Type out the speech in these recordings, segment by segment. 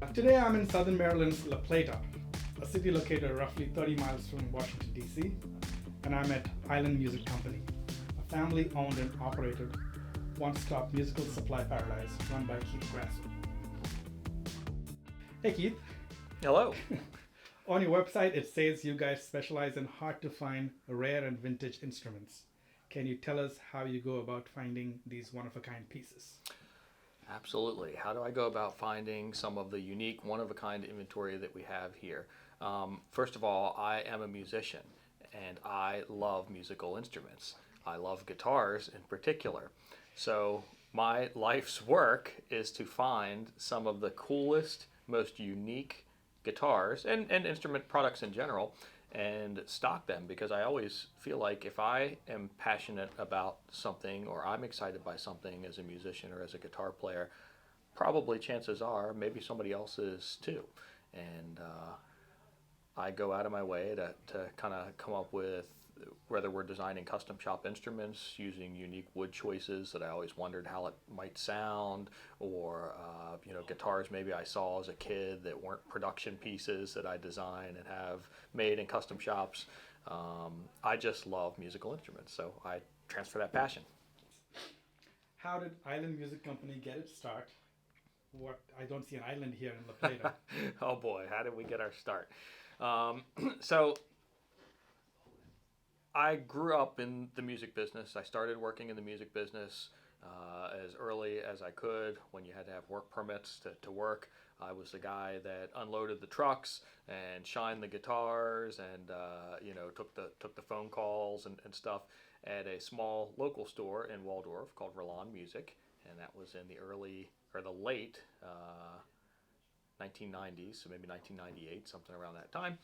Today I'm in southern Maryland's La Plata, a city located roughly 30 miles from Washington, D.C., and I'm at Island Music Company, a family-owned and operated one-stop musical supply paradise run by Keith Grasso. Hey Keith, Hello. on your website it says you guys specialize in hard-to-find, rare and vintage instruments. Can you tell us how you go about finding these one-of-a-kind pieces? Absolutely. How do I go about finding some of the unique, one-of-a-kind inventory that we have here? First of all, I am a musician and I love musical instruments. I love guitars in particular. So my life's work is to find some of the coolest, most unique guitars and instrument products in general and stock them, because I always feel like if I am passionate about something or I'm excited by something as a musician or as a guitar player, probably chances are maybe somebody else is too. And I go out of my way to kind of come up with, whether we're designing custom shop instruments using unique wood choices that I always wondered how it might sound, or guitars maybe I saw as a kid that weren't production pieces that I design and have made in custom shops. I just love musical instruments, so I transfer that passion. How did Island Music Company get its start? What, I don't see an island here in La Plata. Oh boy, how did we get our start? So I grew up in the music business. I started working in the music business as early as I could when you had to have work permits to work. I was the guy that unloaded the trucks and shined the guitars and took the phone calls and stuff at a small local store in Waldorf called Verlon Music, and that was in the early or the late 1990s, so maybe 1998, something around that time.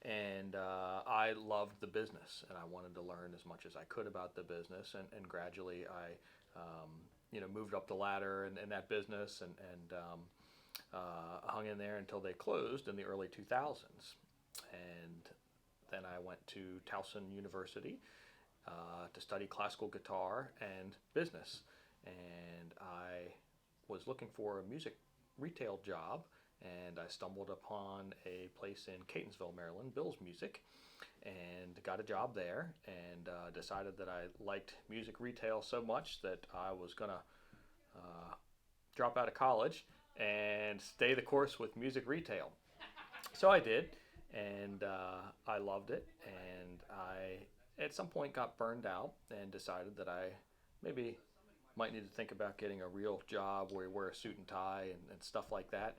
And I loved the business, and I wanted to learn as much as I could about the business. And gradually, I moved up the ladder in that business and hung in there until they closed in the early 2000s. And then I went to Towson University to study classical guitar and business. And I was looking for a music retail job, and I stumbled upon a place in Catonsville, Maryland, Bill's Music, and got a job there, and decided that I liked music retail so much that I was going to drop out of college and stay the course with music retail. So I did, and I loved it, and I at some point got burned out and decided that I maybe might need to think about getting a real job where you wear a suit and tie and stuff like that.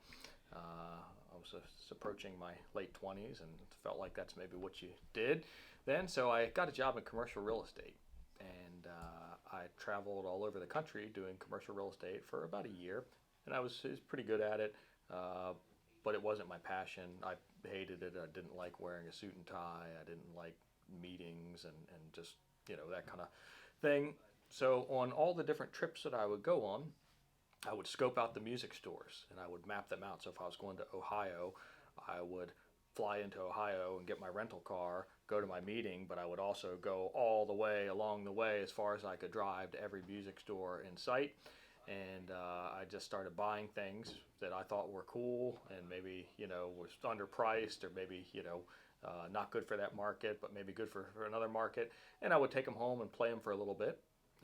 I was approaching my late 20s and felt like that's maybe what you did then. So I got a job in commercial real estate. And I traveled all over the country doing commercial real estate for about a year. And I was pretty good at it, but it wasn't my passion. I hated it. I didn't like wearing a suit and tie. I didn't like meetings and just, that kind of thing. So on all the different trips that I would go on, I would scope out the music stores and I would map them out. So if I was going to Ohio, I would fly into Ohio and get my rental car, go to my meeting, but I would also go all the way along the way as far as I could drive to every music store in sight. And I just started buying things that I thought were cool and maybe, was underpriced or maybe, not good for that market, but maybe good for another market. And I would take them home and play them for a little bit.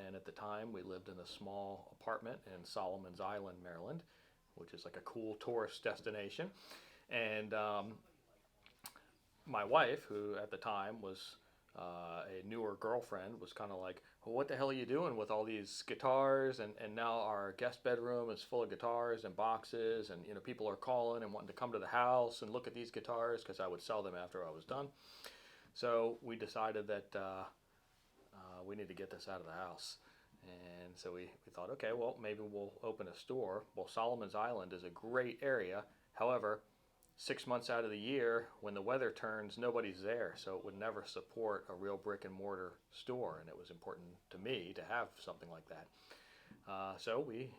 And at the time, we lived in a small apartment in Solomon's Island, Maryland, which is like a cool tourist destination. And my wife, who at the time was a newer girlfriend, was kind of like, well, what the hell are you doing with all these guitars? And now our guest bedroom is full of guitars and boxes. And, people are calling and wanting to come to the house and look at these guitars because I would sell them after I was done. So we decided that we need to get this out of the house. And so we thought, okay, well, maybe we'll open a store. Well, Solomon's Island is a great area. However, 6 months out of the year, when the weather turns, nobody's there. So it would never support a real brick and mortar store. And it was important to me to have something like that. So we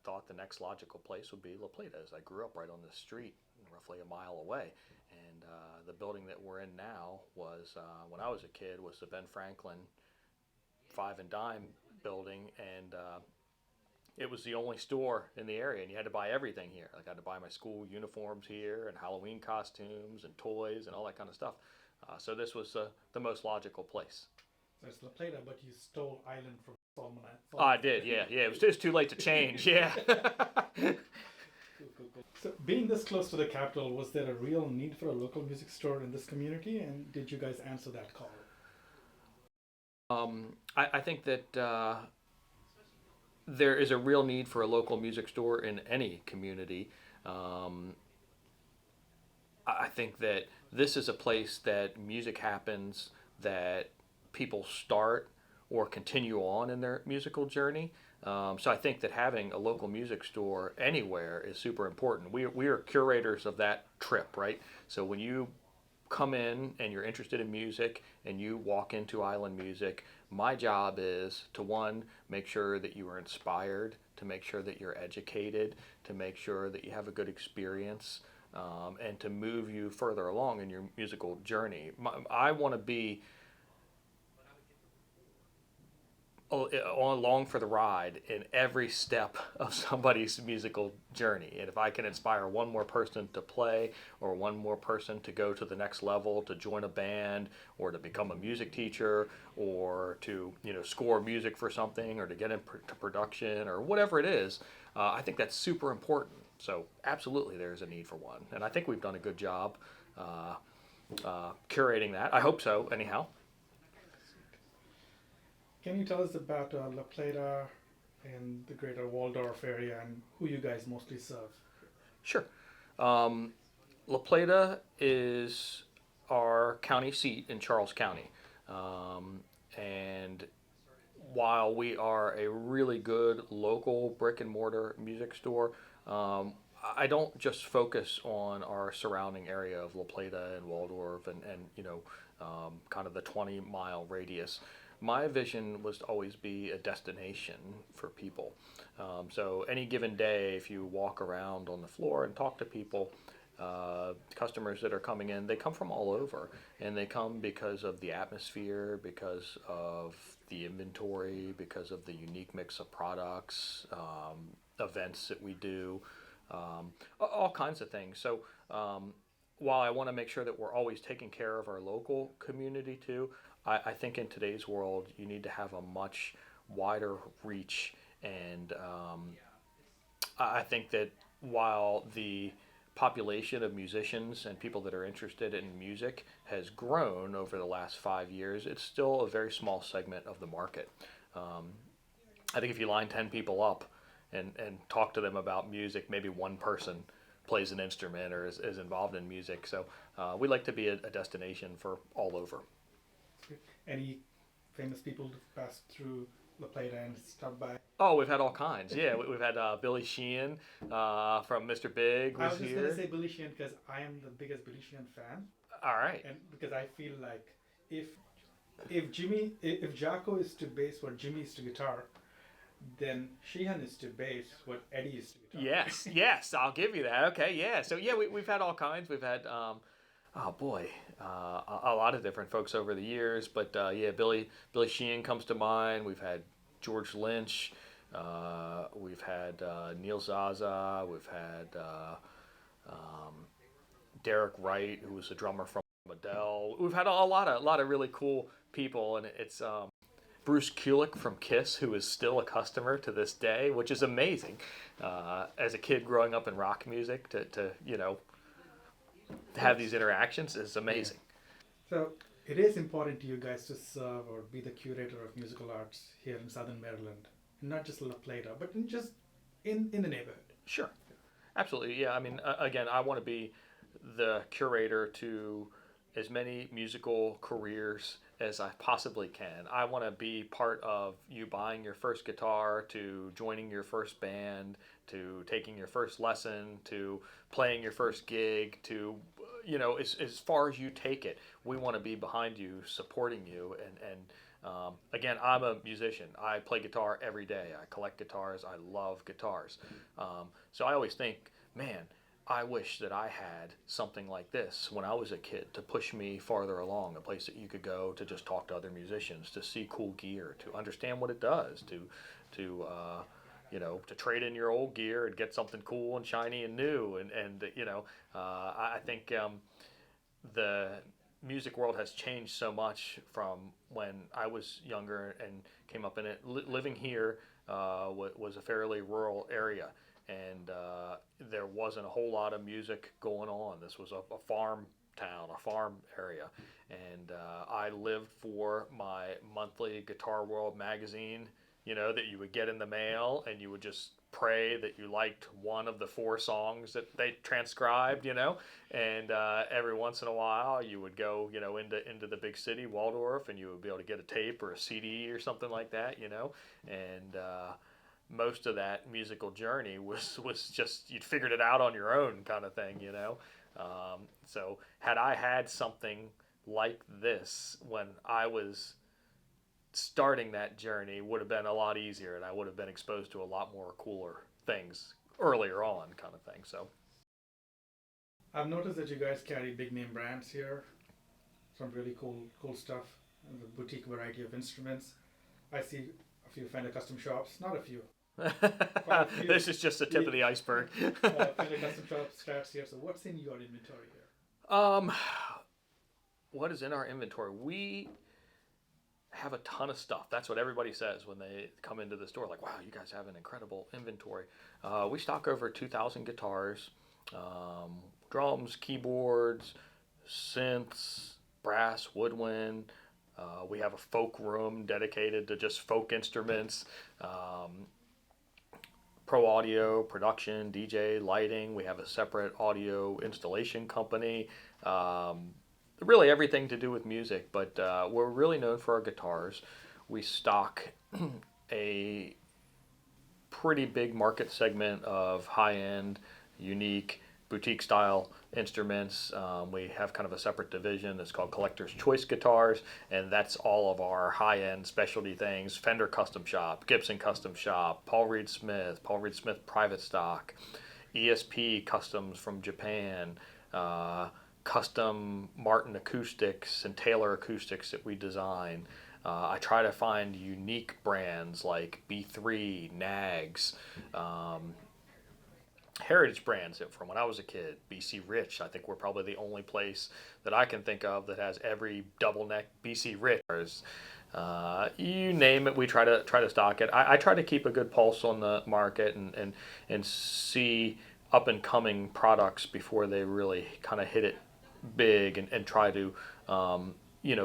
thought the next logical place would be La Plata, as I grew up right on the street, roughly a mile away. And the building that we're in now was, when I was a kid, was the Ben Franklin Five and Dime building, and it was the only store in the area, and you had to buy everything here. Like I had to buy my school uniforms here, and Halloween costumes, and toys, and all that kind of stuff. So this was the most logical place. So it's La Plata, but you stole Island from Solomon. Oh, I did, yeah, yeah. It was too late to change, yeah. Cool, cool, cool. So, being this close to the capital, was there a real need for a local music store in this community? And did you guys answer that call? I think that there is a real need for a local music store in any community. Um, I think that this is a place that music happens, that people start or continue on in their musical journey. So I think that having a local music store anywhere is super important. We are curators of that trip, right? So when you come in and you're interested in music and you walk into Island Music, my job is to one, make sure that you are inspired, to make sure that you're educated, to make sure that you have a good experience, and to move you further along in your musical journey. I want to be along for the ride in every step of somebody's musical journey. And if I can inspire one more person to play, or one more person to go to the next level, to join a band, or to become a music teacher, or to score music for something, or to get into production, or whatever it is, I think that's super important. So absolutely, there's a need for one, and I think we've done a good job curating that. I hope so, anyhow. Can you tell us about La Plata and the greater Waldorf area and who you guys mostly serve? Sure. Um, La Plata is our county seat in Charles County. And while we are a really good local brick and mortar music store, um, I don't just focus on our surrounding area of La Plata and Waldorf and kind of the 20-mile radius. My vision was to always be a destination for people. So any given day, if you walk around on the floor and talk to people, customers that are coming in, they come from all over, and they come because of the atmosphere, because of the inventory, because of the unique mix of products, events that we do, all kinds of things. So while I want to make sure that we're always taking care of our local community too, I think in today's world you need to have a much wider reach, and I think that while the population of musicians and people that are interested in music has grown over the last 5 years, it's still a very small segment of the market. Um, I think if you line 10 people up and talk to them about music, maybe one person plays an instrument or is involved in music. So we like to be a destination for all over. Any famous people to pass through La Plata and stop by? Oh, we've had all kinds. Yeah, we've had Billy Sheehan from Mr. Big I was was just gonna here. say Billy Sheehan because I am the biggest Billy Sheehan fan, All right. and because I feel like if if Jocko is to bass what Jimmy is to guitar, then Sheehan is to bass what Eddie is to guitar. Yes, yes, I'll give you that. Okay, yeah. So yeah, we've had all kinds. We've had oh boy, a lot of different folks over the years. But yeah, Billy Sheehan comes to mind. We've had George Lynch. We've had Neil Zaza. We've had um, Derek Wright, who was the drummer from Adele. We've had a lot of really cool people, and it's Bruce Kulick from Kiss, who is still a customer to this day, which is amazing. As a kid growing up in rock music, to have these interactions is Yeah. amazing. So it is important to you guys to serve or be the curator of musical arts here in Southern Maryland, not just La Plata, but just in the neighborhood. Sure, absolutely. Yeah, I mean, again, I want to be the curator to as many musical careers as I possibly can. I want to be part of you buying your first guitar, to joining your first band, to taking your first lesson, to playing your first gig, to as far as you take it, we want to be behind you, supporting you, and again, I'm a musician. I play guitar every day. I collect guitars. I love guitars. So I always think, man, I wish that I had something like this when I was a kid to push me farther along, a place that you could go to just talk to other musicians, to see cool gear, to understand what it does, to to trade in your old gear and get something cool and shiny and new. And I think the music world has changed so much from when I was younger and came up in it. Living here was a fairly rural area, and there wasn't a whole lot of music going on. This was a farm town, a farm area, and I lived for my monthly Guitar World magazine, that you would get in the mail, and you would just pray that you liked one of the four songs that they transcribed, and every once in a while you would go, into the big city, Waldorf, and you would be able to get a tape or a CD or something like that, and most of that musical journey was just you'd figured it out on your own kind of thing, so had I had something like this when I was starting that journey, would have been a lot easier, and I would have been exposed to a lot more cooler things earlier on, kind of thing. So I've noticed that you guys carry big name brands here, some really cool stuff, and the boutique variety of instruments. I see a few Fender custom shops, not a few, quite a few. this is just the tip of the iceberg. Fender custom shops stats here. So what's in your inventory here? What is in our inventory? We have a ton of stuff. That's what everybody says when they come into the store. Like, wow, you guys have an incredible inventory. We stock over 2,000 guitars, drums, keyboards, synths, brass, woodwind. We have a folk room dedicated to just folk instruments, pro audio, production, DJ, lighting. We have a separate audio installation company. Really everything to do with music, but we're really known for our guitars. We stock a pretty big market segment of high-end, unique, boutique-style instruments. We have kind of a separate division that's called Collector's Choice Guitars, and that's all of our high-end specialty things: Fender Custom Shop, Gibson Custom Shop, Paul Reed Smith Private Stock, ESP Customs from Japan, custom Martin acoustics and Taylor acoustics that we design. I try to find unique brands like B3, Nags, heritage brands from when I was a kid. BC Rich, I think we're probably the only place that I can think of that has every double neck BC Rich. You name it, we try to stock it. I try to keep a good pulse on the market and see up and coming products before they really kind of hit it big, and try to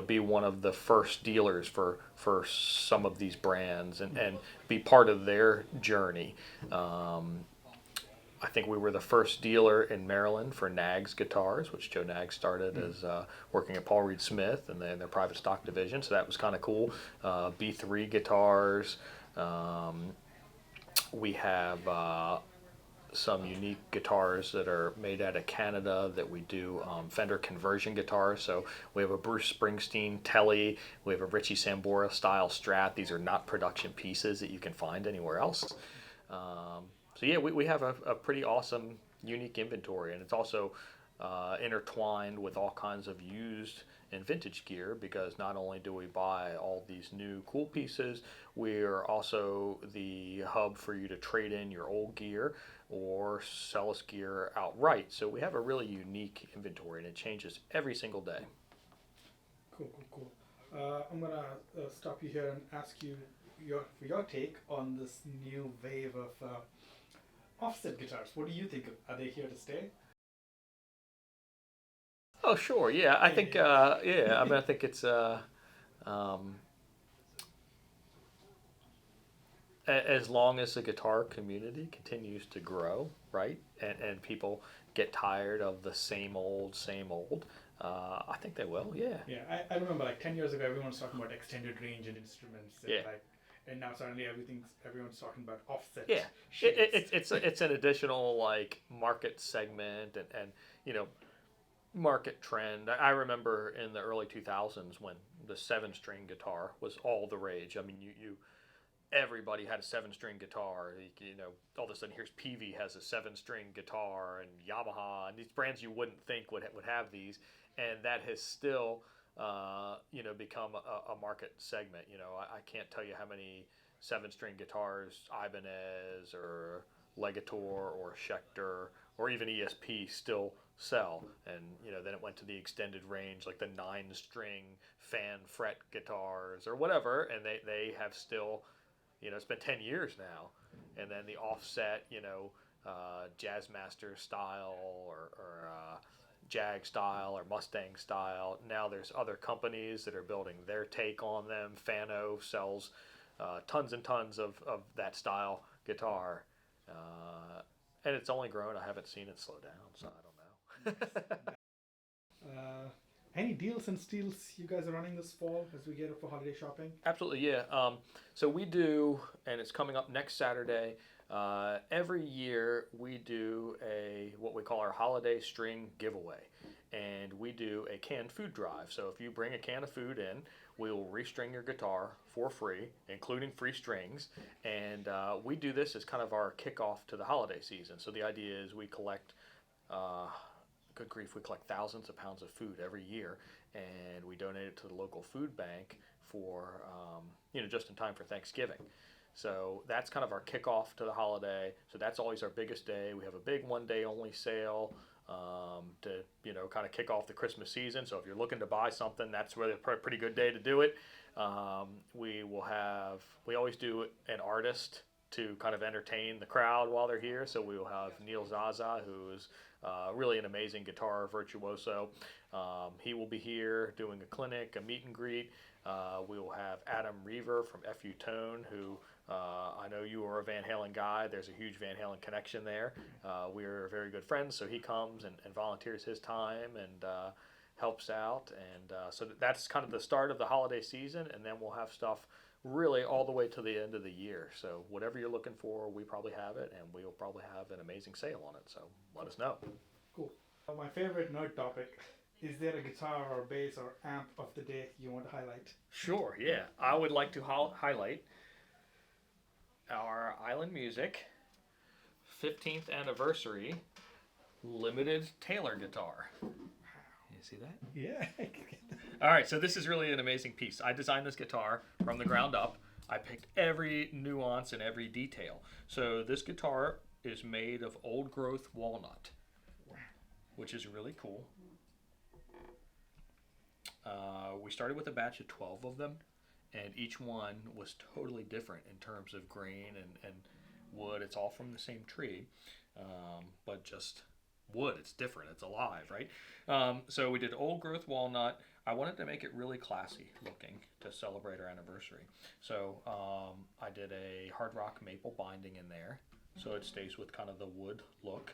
be one of the first dealers for some of these brands, and be part of their journey. I think we were the first dealer in Maryland for Nags guitars, which Joe Nag started as working at Paul Reed Smith and then their private stock division, so that was kind of cool. B3 guitars. We have some unique guitars that are made out of Canada that we do Fender conversion guitars. So we have a Bruce Springsteen Telly, we have a Richie Sambora style Strat. These are not production pieces that you can find anywhere else. So yeah, we have a pretty awesome, unique inventory, and it's also intertwined with all kinds of used and vintage gear, because not only do we buy all these new cool pieces, we're also the hub for you to trade in your old gear or sell us gear outright. So we have a really unique inventory, and it changes every single day. Cool. I'm gonna stop you here and ask you for your take on this new wave of offset guitars. What do you think? Are they here to stay? Oh, sure. Yeah, I think. I mean, I think it's. As long as the guitar community continues to grow, right, and people get tired of the same old, I think they will. Yeah. Yeah, I remember like 10 years ago, everyone was talking about extended range in instruments. And Yeah. and now suddenly everyone's talking about offset. Yeah. shapes. It's an additional like market segment and market trend. I remember in the early 2000s when the 7-string guitar was all the rage. I mean, you everybody had a 7-string guitar. All of a sudden here's Peavey has a 7-string guitar, and Yamaha, and these brands you wouldn't think would have these, and that has still become a market segment. I can't tell you how many 7-string guitars, Ibanez or Legator or Schecter or even ESP still sell. And then it went to the extended range, like the 9-string fan fret guitars or whatever, and they have still, it's been 10 years now. And then the offset, Jazzmaster style or Jag style or Mustang style. Now there's other companies that are building their take on them. Fano sells tons and tons of that style guitar. And it's only grown. I haven't seen it slow down, so I don't know. Any deals and steals you guys are running this fall as we get up for holiday shopping? Absolutely, yeah. So we do, and it's coming up next Saturday. Every year we do what we call our holiday string giveaway, and we do a canned food drive. So if you bring a can of food in, we will restring your guitar for free, including free strings. And we do this as kind of our kickoff to the holiday season. So the idea is we collect, good grief, we collect thousands of pounds of food every year, and we donate it to the local food bank for, just in time for Thanksgiving. So that's kind of our kickoff to the holiday. So that's always our biggest day. We have a big one-day only sale to kind of kick off the Christmas season. So if you're looking to buy something, that's really a pretty good day to do it. We always do an artist to kind of entertain the crowd while they're here. So we will have Neil Zaza, who is really an amazing guitar virtuoso. He will be here doing a clinic, a meet and greet. We will have Adam Reaver from FU Tone, who I know you are a Van Halen guy. There's a huge Van Halen connection there. We are very good friends, so he comes and volunteers his time and helps out. And so that's kind of the start of the holiday season, and then we'll have stuff really all the way to the end of the year. So whatever you're looking for, we probably have it, and we'll probably have an amazing sale on it. So let us know. Cool. My favorite nerd topic. Is there a guitar or bass or amp of the day you want to highlight? Sure, yeah. I would like to highlight our Island Music 15th anniversary limited Taylor guitar. You see that? Yeah. All right, so this is really an amazing piece. I designed this guitar from the ground up. I picked every nuance and every detail. So this guitar is made of old growth walnut, which is really cool. We started with a batch of 12 of them, and each one was totally different in terms of grain and wood. It's all from the same tree, but just wood. It's different. It's alive, right? So we did old growth walnut. I wanted to make it really classy looking to celebrate our anniversary. So I did a hard rock maple binding in there, so it stays with kind of the wood look.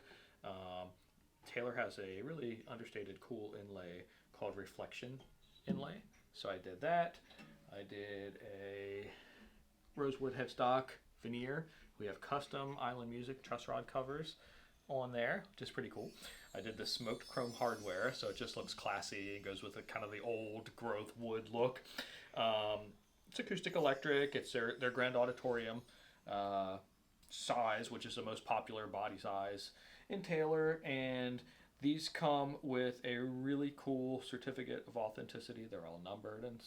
Taylor has a really understated cool inlay called Reflection inlay. So I did that. I did a rosewood headstock veneer. We have custom Island Music truss rod covers on there, which is pretty cool. I did the smoked chrome hardware, so it just looks classy. It goes with the kind of the old growth wood look. It's acoustic electric. It's their Grand Auditorium size, which is the most popular body size in Taylor, and these come with a really cool certificate of authenticity. They're all numbered and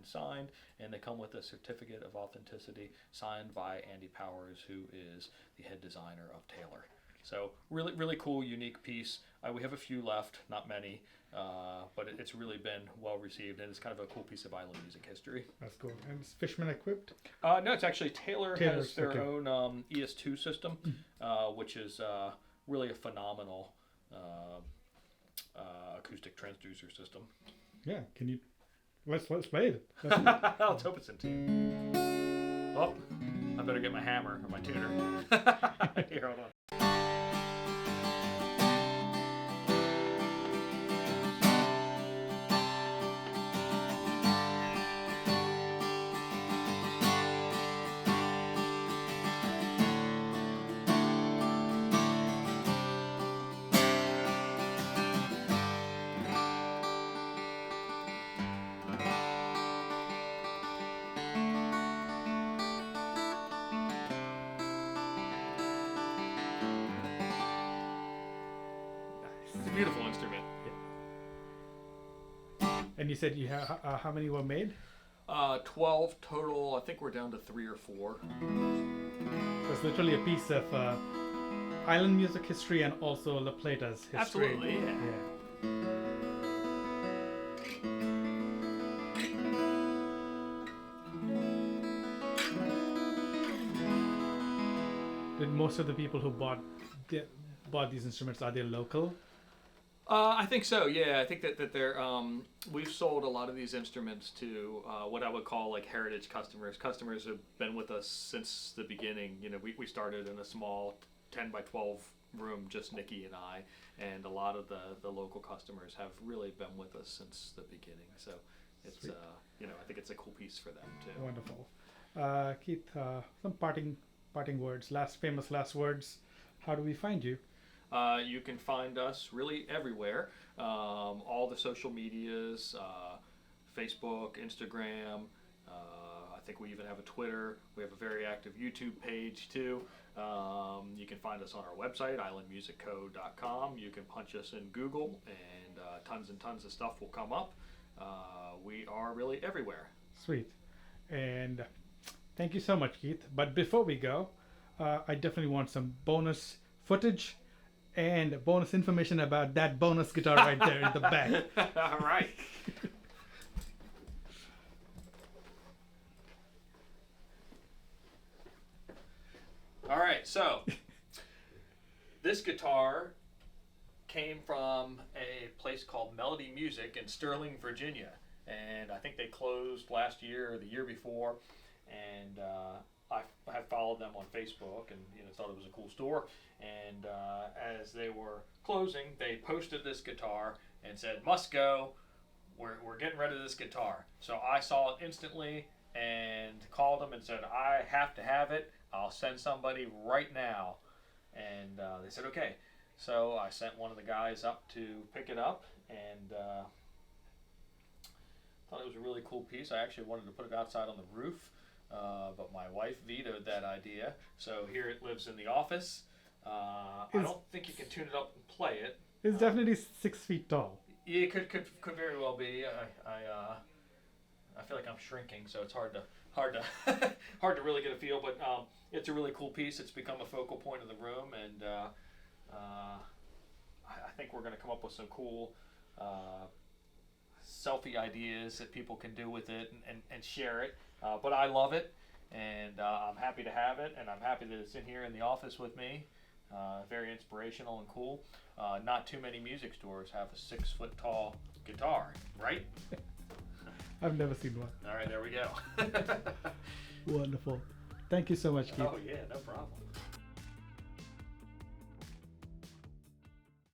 signed, and they come with a certificate of authenticity signed by Andy Powers, who is the head designer of Taylor. So really, really cool, unique piece. We have a few left, not many, but it's really been well received, and it's kind of a cool piece of Island Music history. That's cool. And is Fishman equipped? No, it's actually Taylor has their own ES2 system, which is really a phenomenal acoustic transducer system. Yeah, can you? Let's play it. Let's hope it's in tune. Oh, I better get my hammer or my tuner. Here, hold on. It's a beautiful instrument. And you said you have how many were made? 12 total. I think we're down to 3 or 4. So it's literally a piece of island music history and also La Plata's history. Absolutely, yeah. Did most of the people who bought these instruments, are they local? I think so. Yeah, I think that they're. We've sold a lot of these instruments to what I would call like heritage customers. Customers who've been with us since the beginning. You know, we started in a small 10 by 12 room, just Nikki and I, and a lot of the local customers have really been with us since the beginning. So it's you know, I think it's a cool piece for them too. Wonderful. Keith, some parting words, famous last words. How do we find you? You can find us really everywhere. All the social medias, Facebook, Instagram. I think we even have a Twitter. We have a very active YouTube page too. You can find us on our website, islandmusicco.com. You can punch us in Google, and tons and tons of stuff will come up. We are really everywhere. Sweet. And thank you so much, Keith. But before we go, I definitely want some bonus footage and bonus information about that bonus guitar right there in the back. All right. All right, so this guitar came from a place called Melody Music in Sterling, Virginia. And I think they closed last year or the year before. And I have followed them on Facebook and thought it was a cool store. And as they were closing, they posted this guitar and said, "Must go. We're getting rid of this guitar." So I saw it instantly and called them and said, "I have to have it. I'll send somebody right now." And they said, "Okay." So I sent one of the guys up to pick it up, and thought it was a really cool piece. I actually wanted to put it outside on the roof, but my wife vetoed that idea. So here it lives in the office. I don't think you can tune it up and play it. It's definitely 6 feet tall. Yeah, it could very well be. I feel like I'm shrinking, so it's hard to hard to really get a feel. But it's a really cool piece. It's become a focal point of the room, and I think we're going to come up with some cool selfie ideas that people can do with it and share it. But I love it, and I'm happy to have it, and I'm happy that it's in here in the office with me. Very inspirational and cool. Not too many music stores have a 6 foot tall guitar, right? I've never seen one. All right, there we go. Wonderful. Thank you so much, Keith. Oh yeah, no problem.